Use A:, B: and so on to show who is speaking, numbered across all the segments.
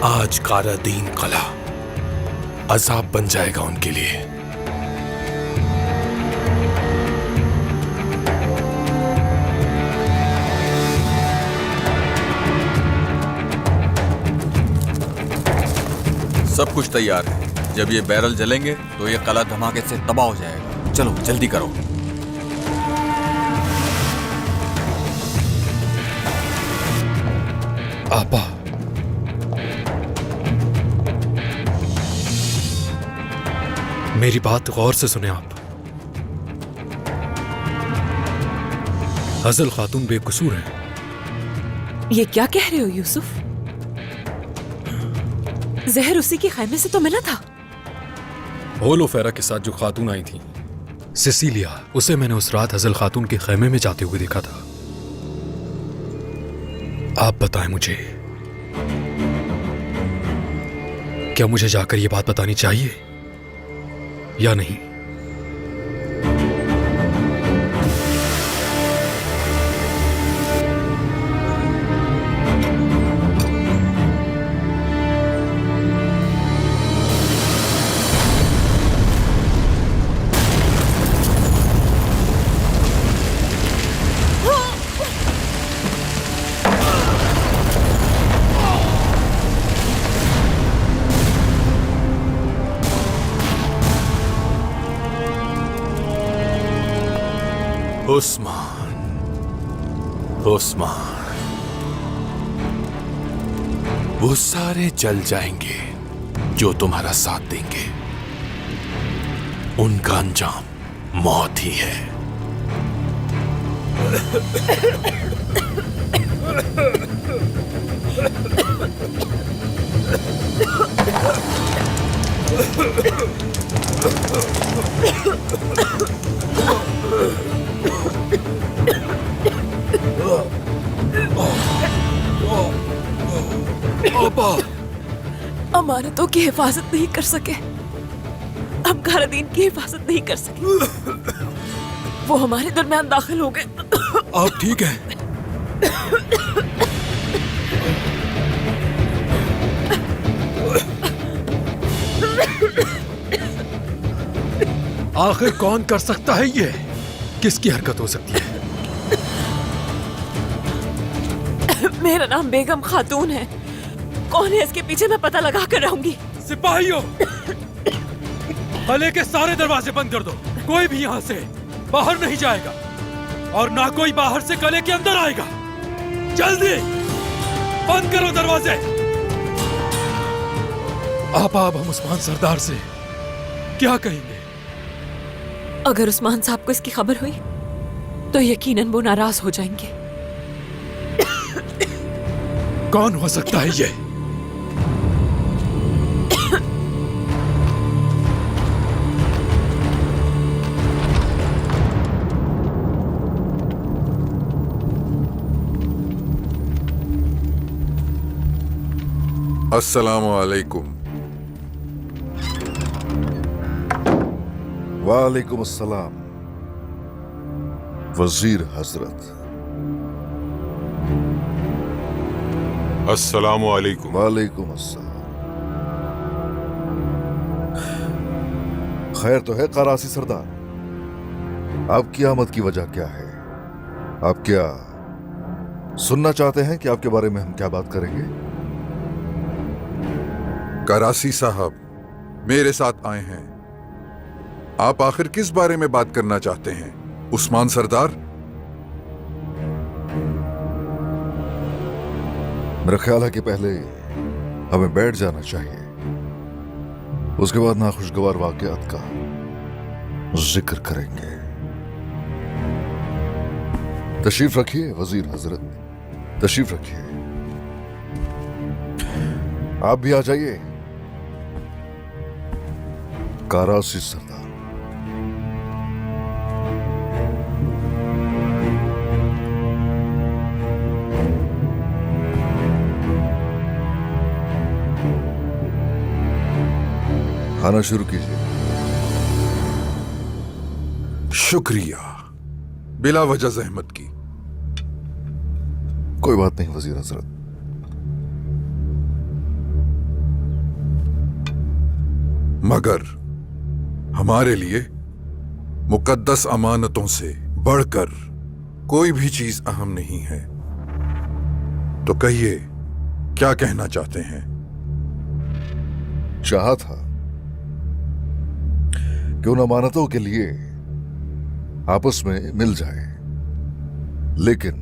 A: आज कारादीन कला अजाब बन जाएगा उनके लिए।
B: सब कुछ तैयार है। जब ये बैरल जलेंगे तो ये कला धमाके से तबाह हो जाएगा। चलो जल्दी करो।
A: आपा, मेरी बात गौर से सुने आप। हजल खातून बेकसूर है।
C: ये क्या कह रहे हो यूसुफ? जहर उसी के खैमे से तो मिला था।
A: होलो फेरा के साथ जो खातून आई थी सिसिलिया, उसे मैंने उस रात हजल खातून के खैमे में जाते हुए देखा था। आप बताएं मुझे, क्या मुझे जाकर यह बात बतानी चाहिए या नहीं? उस्मान, उस्मान, वो सारे जल जाएंगे जो तुम्हारा साथ देंगे। उनका अंजाम मौत ही है।
C: अमानतों की हिफाजत नहीं कर सके, हम कारादीन की हिफाजत नहीं कर सके। वो हमारे दरमियान दाखिल हो गए।
A: आप ठीक हैं? आखिर कौन कर सकता है ये? किसकी हरकत हो सकती है?
C: मेरा नाम बेगम खातून है। कौन है इसके पीछे, मैं पता लगा कर रहूंगी।
A: सिपाहियों, किले के सारे दरवाजे बंद कर दो। कोई भी यहाँ से बाहर नहीं जाएगा और ना कोई बाहर से किले के अंदर आएगा। जल्दी बंद करो दरवाजे। आप हम उस्मान सरदार से क्या कहेंगे?
C: अगर उस्मान साहब को इसकी खबर हुई तो यकीनन वो नाराज हो जाएंगे।
A: कौन हो सकता है ये?
D: अस्सलामु अलैकुम। वालेकुम अस्सलाम वजीर हजरत।
E: अस्सलामु अलैकुम।
D: वालेकुम अस्सलाम। खैर तो है करासी सरदार, आपकी आमद की वजह क्या है? आप क्या सुनना चाहते हैं कि आपके बारे में हम क्या बात करेंगे?
E: करासी साहब मेरे साथ आए हैं। आप आखिर किस बारे में बात करना चाहते हैं उस्मान सरदार?
D: मेरा ख्याल है कि पहले हमें बैठ जाना चाहिए, उसके बाद नाखुशगवार वाकयात का जिक्र करेंगे। तशरीफ रखिए वजीर हजरत, तशरीफ रखिए। आप भी आ जाइए करासी सरदार। खाना शुरू कीजिए।
E: शुक्रिया, बिला वजह जहमत की।
D: कोई बात नहीं वजीर हजरत।
E: मगर हमारे लिए मुकद्दस अमानतों से बढ़कर कोई भी चीज अहम नहीं है। तो कहिए, क्या कहना चाहते हैं?
D: चाहा था कि उन अमानतों के लिए आपस में मिल जाए, लेकिन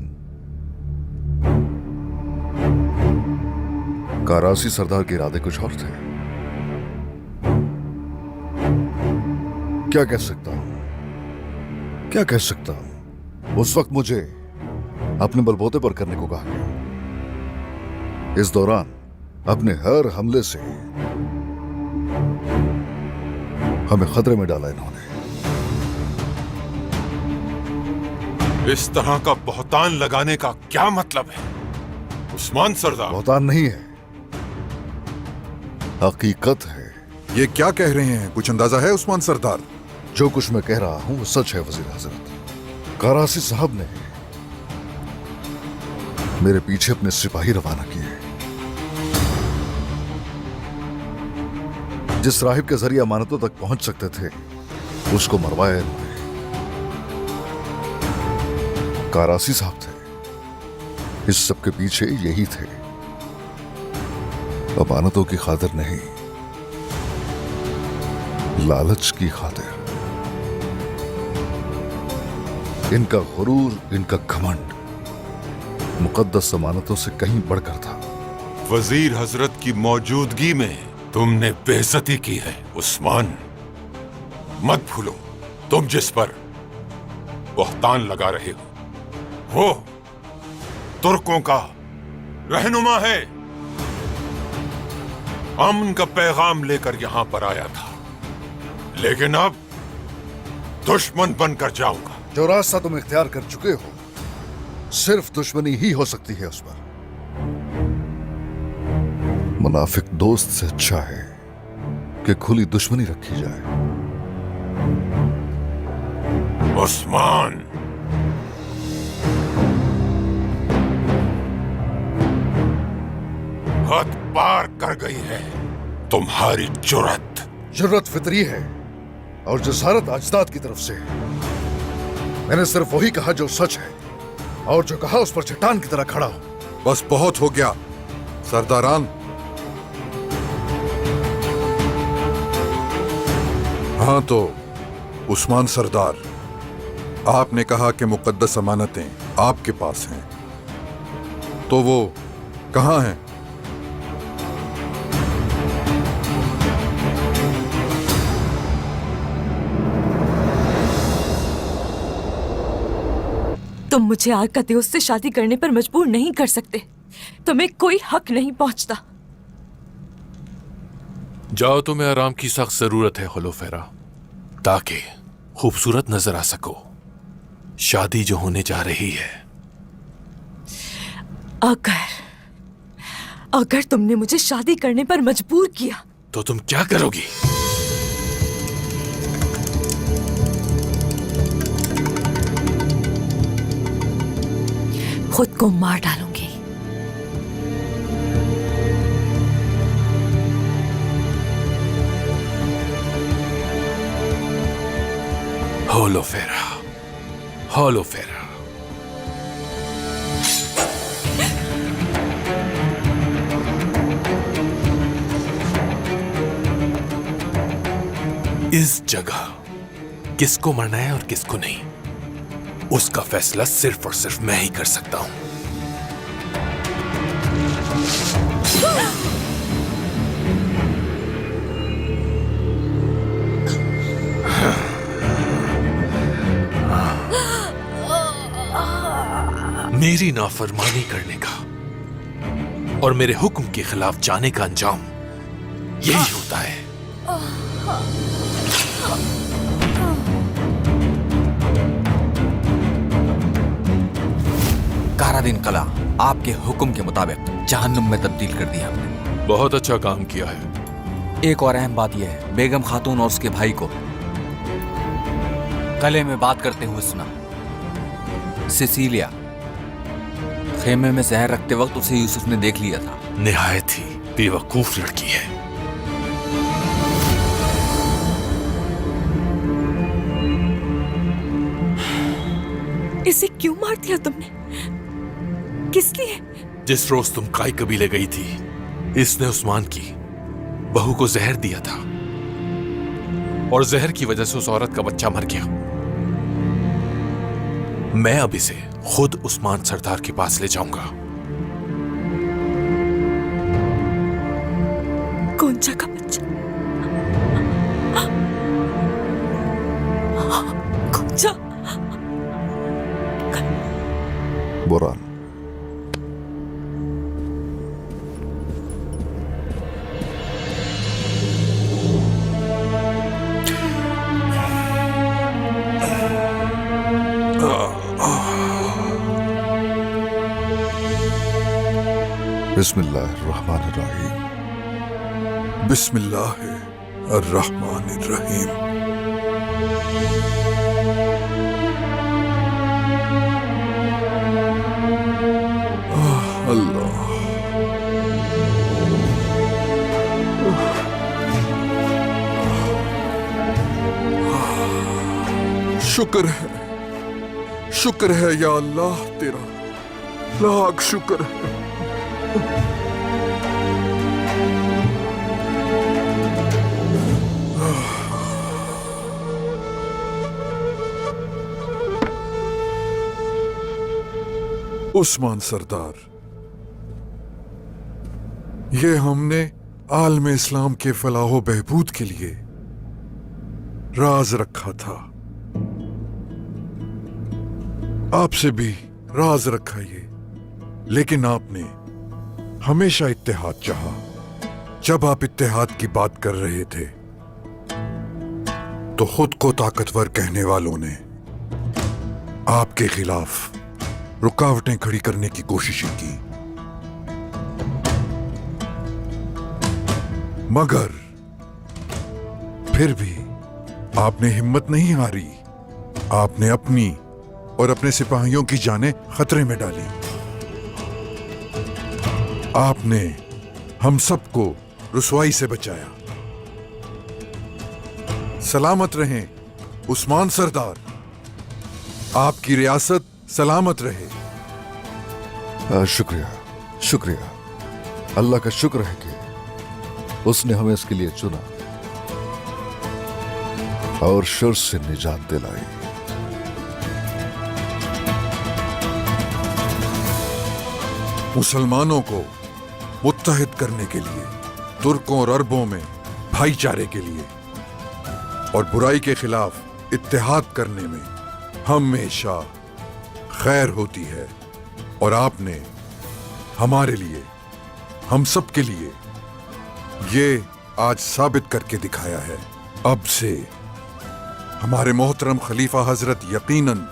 D: कारासी सरदार के इरादे कुछ और थे। क्या कह सकता हूं, क्या कह सकता हूं? उस वक्त मुझे अपने बलबूते पर करने को कहा गया। इस दौरान अपने हर हमले से हमें खतरे में डाला इन्होंने।
F: इस तरह का बहतान लगाने का क्या मतलब है उस्मान सरदार?
D: बहतान नहीं है, हकीकत है।
E: ये क्या कह रहे हैं? कुछ अंदाजा है उस्मान सरदार?
D: जो कुछ मैं कह रहा हूं वो सच है वजीर हजरत। कारासी साहब ने मेरे पीछे अपने सिपाही रवाना किए। जिस राहिब के जरिए अमानतों तक पहुंच सकते थे उसको मरवाया इन्होंने। कारासी साहब थे, इस सब के पीछे यही थे, अमानतों की खातिर नहीं, लालच की खातिर। इनका गुरूर, इनका घमंड मुकद्दस अमानतों से कहीं बढ़कर था।
F: वजीर हजरत की मौजूदगी में तुमने बेइज्जती की है उस्मान। मत भूलो, तुम जिस पर बहतान लगा रहे हो वो तुर्कों का रहनुमा है। अमन का पैगाम लेकर यहां पर आया था, लेकिन अब दुश्मन बनकर जाऊंगा।
D: जो रास्ता तुम इख्तियार कर चुके हो, सिर्फ दुश्मनी ही हो सकती है उस पर। मुनाफिक दोस्त से अच्छा है कि खुली दुश्मनी रखी जाए।
F: उस्मान, हद पार कर गई है तुम्हारी जुर्रत।
D: जुर्रत फितरी है और जसारत अजदाद की तरफ से है। मैंने सिर्फ वही कहा जो सच है, और जो कहा उस पर चट्टान की तरह खड़ा हो।
E: बस बहुत हो गया सरदारान। हाँ तो उस्मान सरदार, आपने कहा कि मुकद्दस अमानतें आपके पास हैं, तो वो कहां हैं?
C: तुम मुझे आका दोस्त से शादी करने पर मजबूर नहीं कर सकते। तुम्हें कोई हक नहीं पहुंचता।
G: जाओ, तुम्हें आराम की सख्त जरूरत है होलोफेरा, ताकि खूबसूरत नजर आ सको। शादी जो होने जा रही है।
C: अगर तुमने मुझे शादी करने पर मजबूर किया
G: तो तुम क्या करोगी?
C: खुद को मार डालूंगी।
G: होलोफेरा, होलोफेरा। इस जगह किसको मरना है और किसको नहीं, उसका फैसला सिर्फ और सिर्फ मैं ही कर सकता हूं। मेरी नाफरमानी करने का और मेरे हुक्म के खिलाफ जाने का अंजाम यही होता है।
B: कारादीन कला आपके हुक्म के मुताबिक जहन्नुम में तब्दील कर दिया हमने।
G: बहुत अच्छा काम किया है।
B: एक और अहम बात यह है, बेगम खातून और उसके भाई को गले में बात करते हुए सुना। सिसिलिया खेमे में जहर रखते वक्त उसे यूसुफ ने देख लिया था।
G: निहायत ही बेवकूफ लड़की है।
C: इसे क्यों मार दिया तुमने? किस लिए?
G: जिस रोज तुम काई कबीले गई थी, इसने उस्मान की बहू को जहर दिया था और जहर की वजह से उस औरत का बच्चा मर गया। मैं अब इसे खुद उस्मान सरदार के पास ले जाऊंगा।
C: कौन सा का बच्चा? कौन सा?
D: बोरान, बिस्मिल्लाहिर्रहमानिर्रहीम।
E: बिस्मिल्लाहिर्रहमानिर्रहीम। अल्लाह, शुक्र है या अल्लाह, तेरा लाख शुक्र है। उस्मान सरदार, ये हमने आलम इस्लाम के फलाहो बहबूद के लिए राज रखा था। आपसे भी राज रखा ये, लेकिन आपने हमेशा इत्तेहाद चाहा। जब आप इत्तेहाद की बात कर रहे थे तो खुद को ताकतवर कहने वालों ने आपके खिलाफ रुकावटें खड़ी करने की कोशिशें की, मगर फिर भी आपने हिम्मत नहीं हारी। आपने अपनी और अपने सिपाहियों की जानें खतरे में डाली। आपने हम सबको रुसवाई से बचाया। सलामत रहें उस्मान सरदार, आपकी रियासत सलामत रहे।
D: शुक्रिया, शुक्रिया। अल्लाह का शुक्र है कि उसने हमें इसके लिए चुना और शर से निजात दिलाई।
E: मुसलमानों को मुत्तहिद करने के लिए, तुर्कों और अरबों में भाईचारे के लिए और बुराई के खिलाफ इत्तेहाद करने में हमेशा खैर होती है। और आपने हमारे लिए, हम सब के लिए ये आज साबित करके दिखाया है। अब से हमारे मोहतरम खलीफा हजरत यकीनन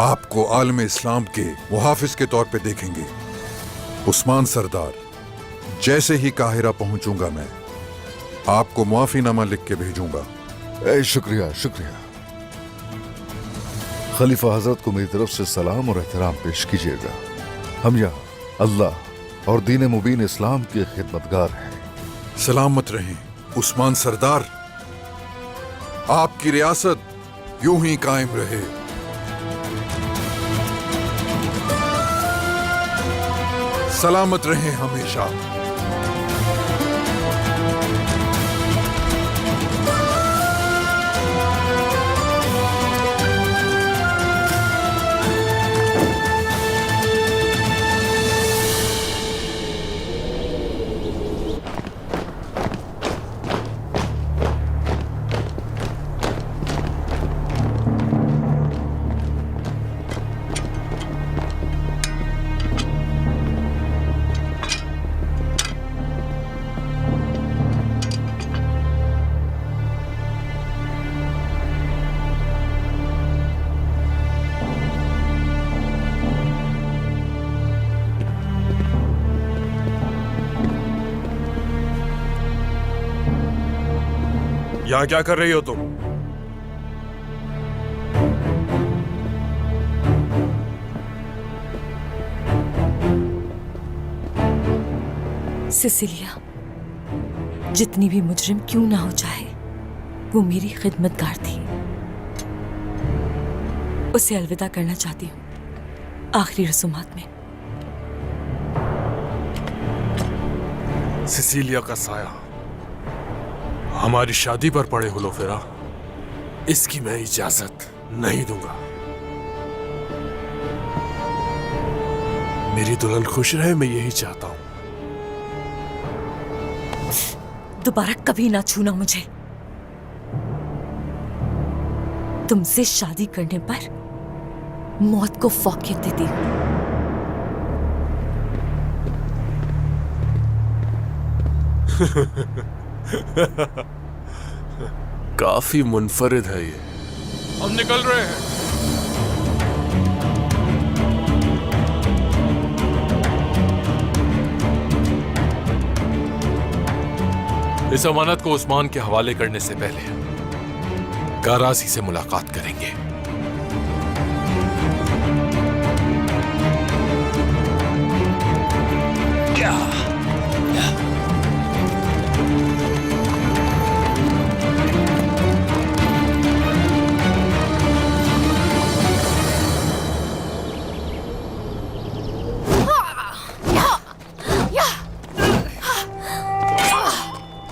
E: आपको आलम इस्लाम के मुहाफिज के तौर पे देखेंगे। उस्मान सरदार, जैसे ही काहिरा पहुंचूंगा मैं आपको मुआफीनामा लिख के भेजूंगा।
D: शुक्रिया, शुक्रिया। खलीफा हजरत को मेरी तरफ से सलाम और एहतराम पेश कीजिएगा। हम यहाँ अल्लाह और दीन मुबीन इस्लाम के खिदमतगार हैं।
E: सलामत रहें उस्मान सरदार, आपकी रियासत यूं ही कायम रहे। सलामत रहें हमेशा।
A: यहाँ क्या कर रही हो तुम?
C: सिसिलिया, जितनी भी मुजरिम क्यों ना हो चाहे, वो मेरी खिदमतगार थी। उसे अलविदा करना चाहती हूँ आखिरी रसूमात में।
G: सिसिलिया का साया हमारी शादी पर पड़े हुलो फेरा, इसकी मैं इजाजत नहीं दूंगा। मेरी दुल्हन खुश रहे, मैं यही चाहता हूं।
C: दोबारा कभी ना छूना मुझे। तुमसे शादी करने पर मौत को फौकियत देती हूं।
G: काफी मुनफरिद है ये। हम निकल रहे हैं। इस अमानत को उस्मान के हवाले करने से पहले गाराजी से मुलाकात करेंगे।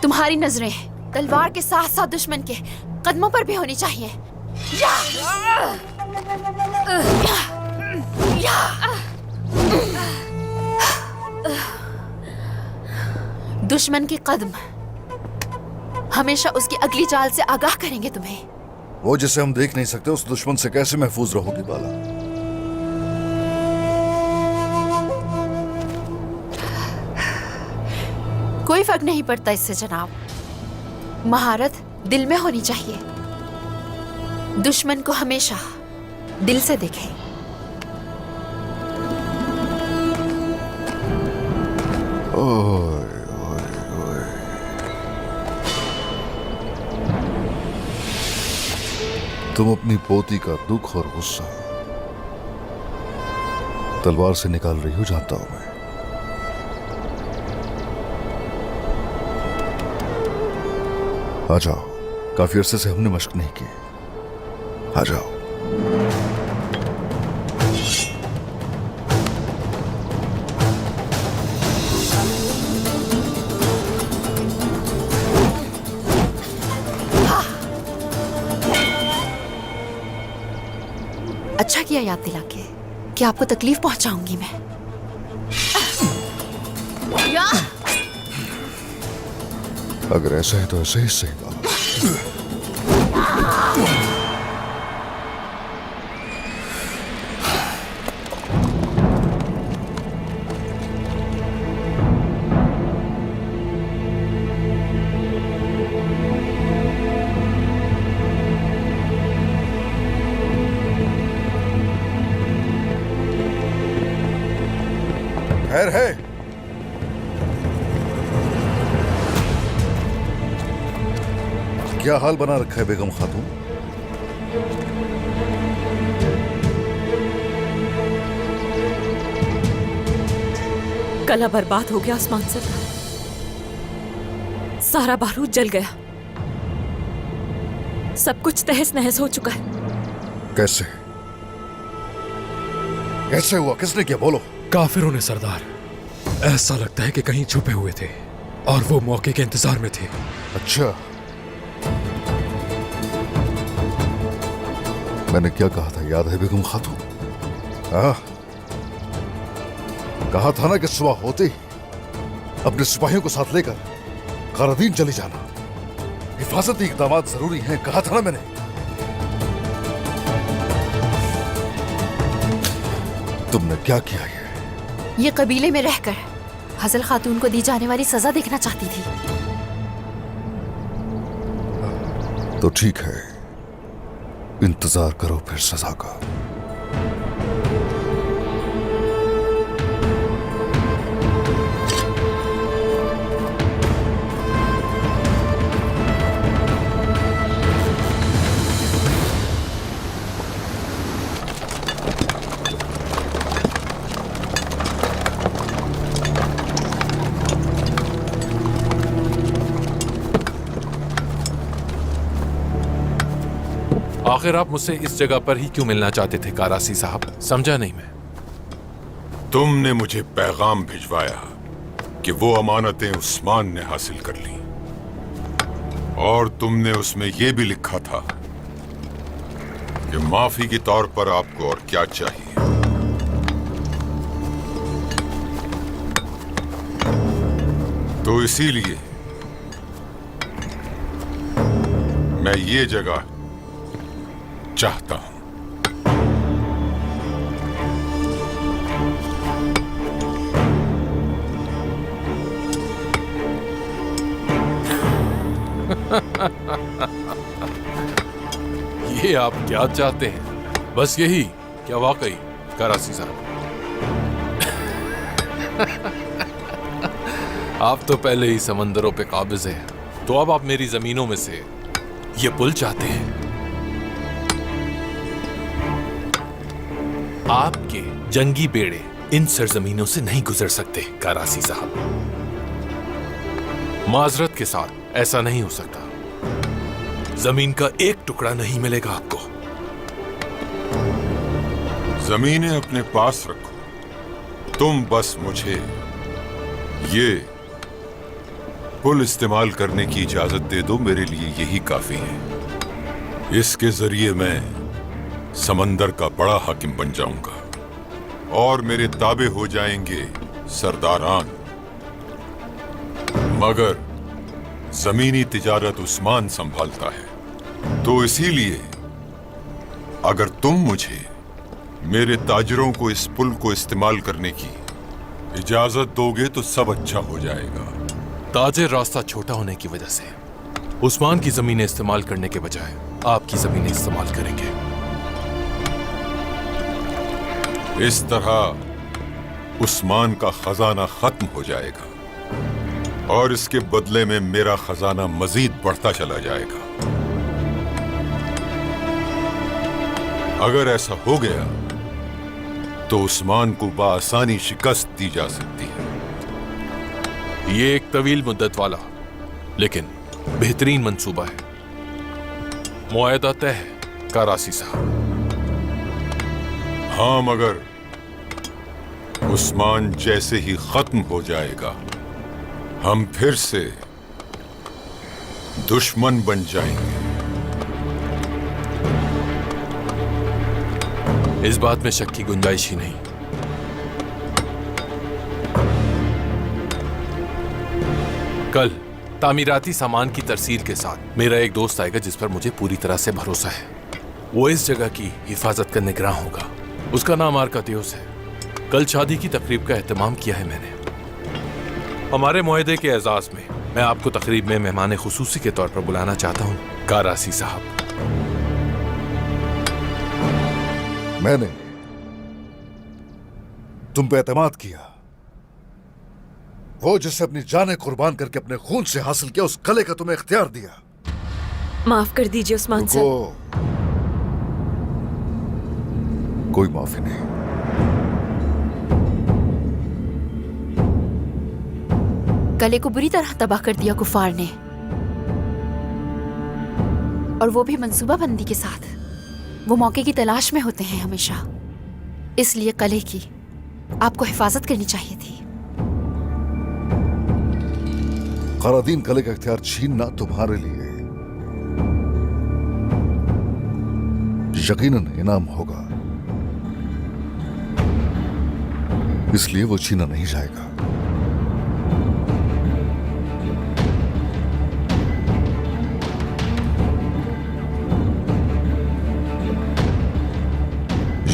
H: तुम्हारी नजरें तलवार के साथ साथ दुश्मन के कदमों पर भी होनी चाहिए। दुश्मन के कदम हमेशा उसकी अगली चाल से आगाह करेंगे तुम्हें।
D: वो जिसे हम देख नहीं सकते उस दुश्मन से कैसे महफूज रहोगी बाला?
H: कोई फर्क नहीं पड़ता इससे जनाब। महारत दिल में होनी चाहिए। दुश्मन को हमेशा दिल से देखें।
D: ओए, ओए, ओए। तुम अपनी पोती का दुख और गुस्सा तलवार से निकाल रही हो, जानता हूं मैं। आ जाओ, काफी अरसे से हमने मशक नहीं की। आ जाओ।
H: अच्छा किया याद दिला के कि आपको तकलीफ पहुंचाऊंगी मैं।
D: अगर ऐसा है तो ऐसे ही सही बात। खैर है? क्या हाल बना रखा है बेगम खातून?
C: कला बर्बाद हो गया आसमान से। सारा बारूद जल गया। सब कुछ तहस नहस हो चुका है।
D: कैसे? कैसे हुआ? किसने किया? बोलो।
A: काफिरों ने सरदार। ऐसा लगता है कि कहीं छुपे हुए थे और वो मौके के इंतजार में थे।
D: अच्छा, मैंने क्या कहा था याद है बेगम खातून? कहा था ना कि सुबह होते ही अपने सिपाहियों को साथ लेकर कारादीन चली जाना। हिफाजती इकदाम जरूरी हैं, कहा था ना मैंने। तुमने क्या किया?
H: ये कबीले में रहकर हजल खातून को दी जाने वाली सजा देखना चाहती थी।
D: तो ठीक है, इंतजार करो फिर सजा का।
G: आखिर आप मुझसे इस जगह पर ही क्यों मिलना चाहते थे कारासी साहब? समझा नहीं मैं।
F: तुमने मुझे पैगाम भिजवाया कि वो अमानतें उस्मान ने हासिल कर ली, और तुमने उसमें यह भी लिखा था कि माफी के तौर पर आपको और क्या चाहिए। तो इसीलिए मैं ये जगह चाहता हूं।
G: ये आप क्या चाहते हैं? बस यही? क्या वाकई कारासी साहब? आप तो पहले ही समंदरों पे काबिज हैं, तो अब आप मेरी जमीनों में से ये पुल चाहते हैं? आपके जंगी बेड़े इन सरजमीनों से नहीं गुजर सकते कारासी साहब। माजरत के साथ ऐसा नहीं हो सकता। जमीन का एक टुकड़ा नहीं मिलेगा आपको।
F: जमीनें अपने पास रखो, तुम बस मुझे ये पुल इस्तेमाल करने की इजाजत दे दो, मेरे लिए यही काफी है। इसके जरिए मैं समंदर का बड़ा हाकिम बन जाऊंगा और मेरे ताबे हो जाएंगे सरदारान। मगर जमीनी तिजारत उस्मान संभालता है, तो इसीलिए अगर तुम मुझे मेरे ताजरों को इस पुल को इस्तेमाल करने की इजाजत दोगे तो सब अच्छा हो जाएगा।
G: ताजिर रास्ता छोटा होने की वजह से उस्मान की जमीनें इस्तेमाल करने के बजाय आपकी जमीनें इस्तेमाल करेंगे।
F: इस तरह उस्मान का खजाना खत्म हो जाएगा और इसके बदले में मेरा खजाना मजीद बढ़ता चला जाएगा। अगर ऐसा हो गया तो उस्मान को बआसानी शिकस्त दी जा सकती है।
G: ये एक तवील मुद्दत वाला लेकिन बेहतरीन मंसूबा है। मुआहदा तय है कारासी साहब।
F: हाँ, मगर उस्मान जैसे ही खत्म हो जाएगा हम फिर से दुश्मन बन जाएंगे।
G: इस बात में शक की गुंजाइश ही नहीं। कल तामीराती सामान की तरसील के साथ मेरा एक दोस्त आएगा जिस पर मुझे पूरी तरह से भरोसा है। वो इस जगह की हिफाजत का निगरान होगा। उसका नाम आरकातियोस है। कल शादी की तकरीब का एहतमाम किया है मैंने। हमारे मुआहदे के एजाज में मैं आपको तकरीब में मेहमान खुसूसी के तौर पर बुलाना चाहता हूँ कारासी साहब।
D: मैंने तुम पे एतमाद किया। वो जिसे अपनी जानें कुर्बान करके अपने खून से हासिल किया, उस कले का तुम्हें इख्तियार दिया।
C: माफ कर दीजिए उस्मान साहब।
D: कोई माफी नहीं।
H: गले को बुरी तरह तबाह कर दिया कुफार ने, और वो भी मंसूबाबंदी के साथ। वो मौके की तलाश में होते हैं हमेशा, इसलिए कले की आपको हिफाजत करनी चाहिए थी।
D: क़रादीन कले का इख्तियार छीनना तुम्हारे लिए यकीनन इनाम होगा, इसलिए वो छीना नहीं जाएगा।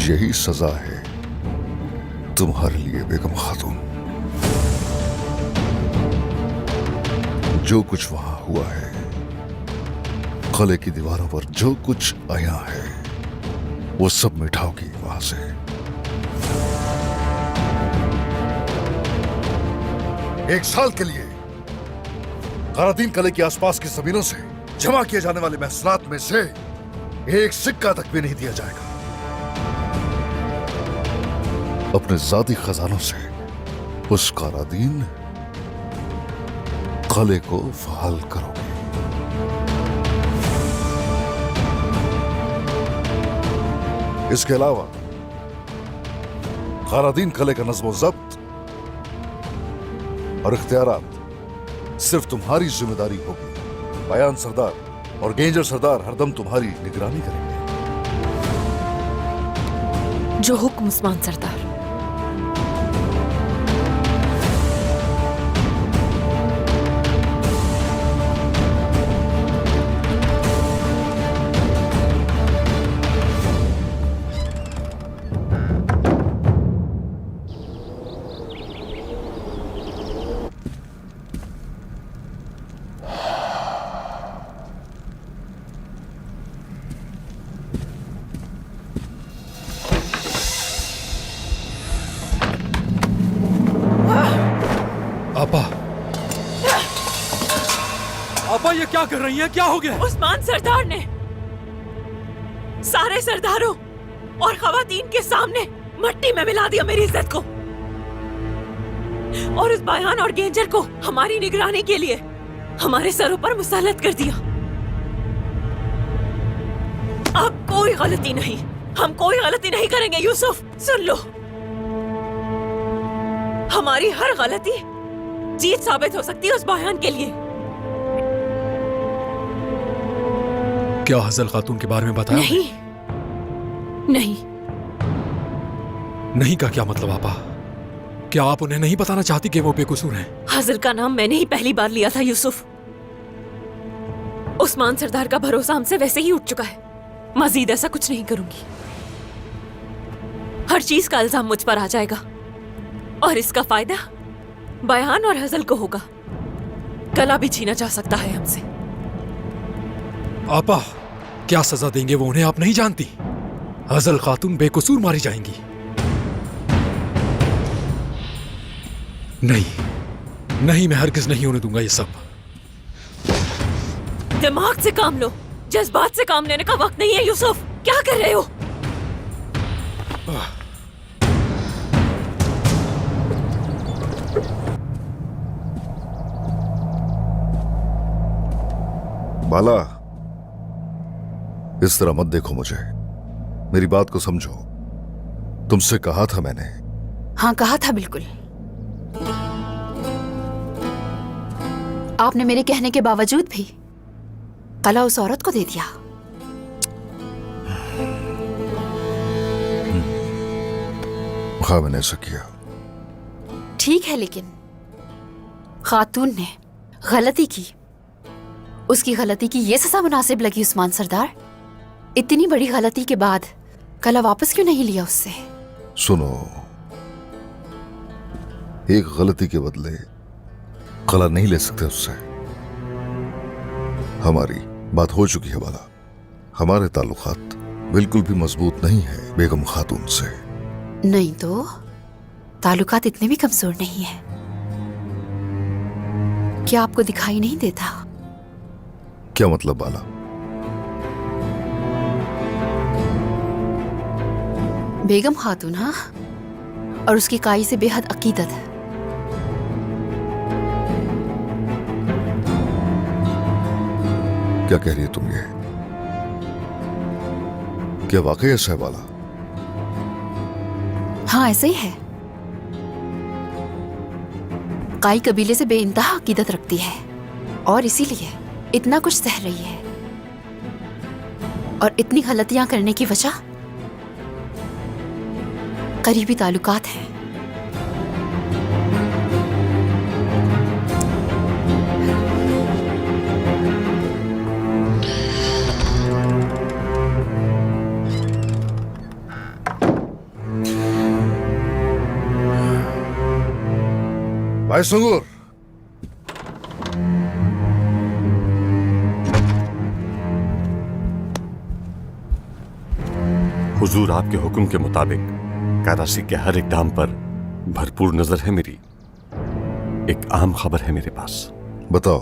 D: यही सजा है तुम्हारे लिए बेगम खातून। जो कुछ वहां हुआ है, किले की दीवारों पर जो कुछ आया है, वो सब मिटाओगी वहां से। एक साल के लिए क़रादीन किले के आसपास की जमीनों से जमा किए जाने वाले महसूलात में से एक सिक्का तक भी नहीं दिया जाएगा। अपने जाती खजानों से उस क़रादीन किले को फहाल करोगे। इसके अलावा खारादीन कले का नज़्म ज़ब्त और इख्तियारात सिर्फ तुम्हारी जिम्मेदारी होगी। बयान सरदार और गेंजर सरदार हरदम तुम्हारी निगरानी करेंगे।
C: जो हुक्म उस्मान सरदार।
A: आपा, आपा ये क्या कर रही हैं? क्या हो गया?
C: उस्मान सरदार ने सारे सरदारों और खवातीन के सामने मट्टी में मिला दिया मेरी इज्जत को, और उस बयान और गेंजर को हमारी निगरानी के लिए हमारे सरों पर मुसल्लत कर दिया। अब कोई गलती नहीं, हम कोई गलती नहीं करेंगे। यूसुफ सुन लो, हमारी हर गलती जीत साबित हो सकती है उस बयान के लिए।
A: क्या हजल खातून के बारे में बताया?
C: नहीं,
A: नहीं का क्या मतलब आपा? क्या आप उन्हें नहीं बताना चाहती कि वो बेकसूर हैं?
C: हजर का नाम मैंने ही पहली बार लिया था यूसुफ। उस्मान सरदार का भरोसा हमसे वैसे ही उठ चुका है। मजीद ऐसा कुछ नहीं करूंगी। हर चीज का इल्जाम मुझ पर आ जाएगा और इसका फायदा बयान और हजल को होगा। कला भी छीना जा सकता है हमसे।
A: आपा, क्या सजा देंगे वो उन्हें आप नहीं जानती। हजल खातून बेकसूर मारी जाएंगी। नहीं, मैं हरगिज नहीं होने दूंगा ये सब।
C: दिमाग से काम लो, जज्बात से काम लेने का वक्त नहीं है यूसुफ। क्या कर रहे हो?
D: बाला, इस तरह मत देखो मुझे, मेरी बात को समझो। तुमसे कहा था मैंने।
H: हाँ कहा था, बिल्कुल। आपने मेरे कहने के बावजूद भी कला उस औरत को दे दिया।
D: हाँ, मैंने ऐसा किया।
H: ठीक है, लेकिन खातून ने गलती की, उसकी गलती की ये सजा मुनासिब लगी उस्मान सरदार? इतनी बड़ी गलती के बाद कला वापस क्यों नहीं लिया उससे?
D: सुनो, एक गलती के बदले कला नहीं ले सकते उससे। हमारी बात हो चुकी है बाला। हमारे ताल्लुकात बिल्कुल भी मजबूत नहीं है बेगम खातून से।
H: नहीं तो ताल्लुकात इतने भी कमजोर नहीं है। क्या आपको दिखाई नहीं देता?
D: क्या मतलब बाला?
H: बेगम खातून, हाँ, और उसकी काई से बेहद अकीदत है।
D: क्या कह रही है तुम ये? क्या वाकई ऐसा है बाला?
H: हाँ, ऐसा ही है। काई कबीले से बेइंतहा अकीदत रखती है और इसीलिए इतना कुछ सह रही है। और इतनी गलतियां करने की वजह करीबी ताल्लुकात हैं।
D: भाई संगूर,
I: हुजूर, आपके हुक्म के मुताबिक कराची के हर इकदाम पर भरपूर नजर है मेरी। एक अहम खबर है मेरे पास।
D: बताओ।